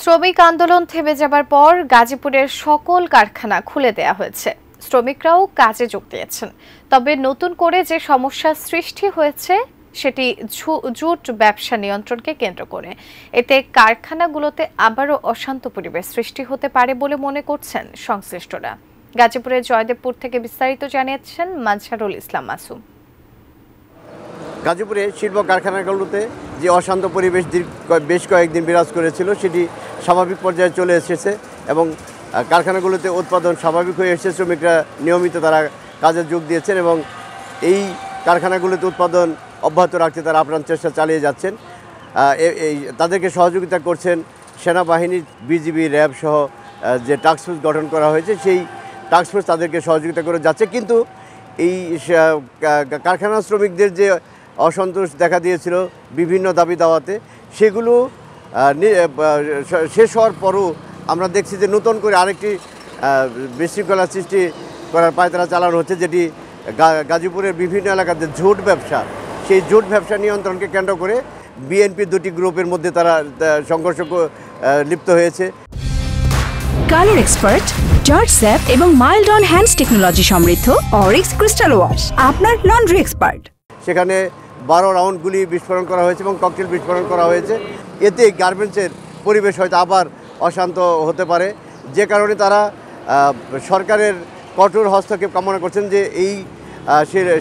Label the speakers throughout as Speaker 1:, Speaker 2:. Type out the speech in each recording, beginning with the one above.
Speaker 1: শ্রমিক আন্দোলন থেমে যাবার পর গাজীপুরের সকল কারখানা খুলে দেয়া হয়েছে। শ্রমিকরাও কাজে যোগ দিয়েছেন। তবে নতুন করে যে সমস্যার সৃষ্টি হয়েছে সেটি জুট ব্যবসা নিয়ন্ত্রণকে কেন্দ্র করে। এতে কারখানাগুলোতে আবারও অশান্ত পরিবেশ সৃষ্টি হতে পারে বলে মনে করছেন সংশ্লিষ্টরা। গাজীপুরের জয়দেবপুর থেকে বিস্তারিত জানিয়েছেন মাজহারুল ইসলাম মাসুম।
Speaker 2: গাজীপুরে শিল্প কারখানাগুলোতে যে অশান্ত পরিবেশ বেশ কয়েকদিন বিরাজ করেছিল সেটি স্বাভাবিক পর্যায়ে চলে এসেছে এবং কারখানাগুলোতে উৎপাদন স্বাভাবিক হয়ে এসেছে। শ্রমিকরা নিয়মিত তারা কাজে যোগ দিয়েছেন এবং এই কারখানাগুলোতে উৎপাদন অব্যাহত রাখতে তারা আপ্রাণ চেষ্টা চালিয়ে যাচ্ছেন। তাদেরকে সহযোগিতা করছেন সেনাবাহিনী, বিজিবি, র্যাব সহ যে টাস্কফোর্স গঠন করা হয়েছে সেই টাস্কফোর্স তাদেরকে সহযোগিতা করে যাচ্ছে। কিন্তু এই কারখানা শ্রমিকদের যে অসন্তোষ দেখা দিয়েছিল বিভিন্ন দাবি দাওয়াতে, সেগুলো শেষ হওয়ার পরও আমরা দেখছি যে নতুন করে আরেকটি বিশৃঙ্খলা সৃষ্টি করার পায়তারা চালানো হচ্ছে, যেটি গাজীপুরের বিভিন্ন এলাকাতে জুট ব্যবসা, সেই জুট ব্যবসা নিয়ন্ত্রণকে কেন্দ্র করে বিএনপি দুটি গ্রুপের মধ্যে তারা সংঘর্ষ লিপ্ত হয়েছে।
Speaker 3: কালার এক্সপার্ট, জর্জ স্যাপ এবং মাইল্ড অন হ্যান্ডস টেকনোলজি সমৃদ্ধ অরিক্স ক্রিস্টাল ওয়াশ আপনার লন্ড্রি এক্সপার্ট।
Speaker 2: সেখানে 12 রাউন্ড গুলি বিস্ফোরণ করা হয়েছে এবং ককটেল বিস্ফোরণ করা হয়েছে। এতে গার্মেন্টসের পরিবেশ হয়তো আবার অশান্ত হতে পারে, যে কারণে তারা সরকারের কঠোর হস্তক্ষেপ কামনা করছেন যে এই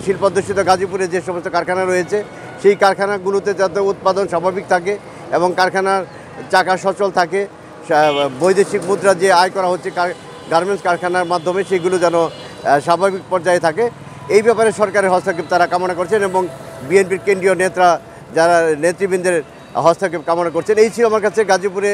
Speaker 2: শিল্পাধ্যুষিত গাজীপুরে যে সমস্ত কারখানা রয়েছে সেই কারখানাগুলোতে যাতে উৎপাদন স্বাভাবিক থাকে এবং কারখানার চাকা সচল থাকে, বৈদেশিক মুদ্রা যে আয় করা হচ্ছে গার্মেন্টস কারখানার মাধ্যমে সেগুলো যেন স্বাভাবিক পর্যায়ে থাকে, এই ব্যাপারে সরকারের হস্তক্ষেপ তারা কামনা করছেন এবং বিএনপির কেন্দ্রীয় নেতারা যারা নেতৃবৃন্দের হস্তক্ষেপ কামনা করছেন। এই ছিল আমার কাছে গাজীপুরে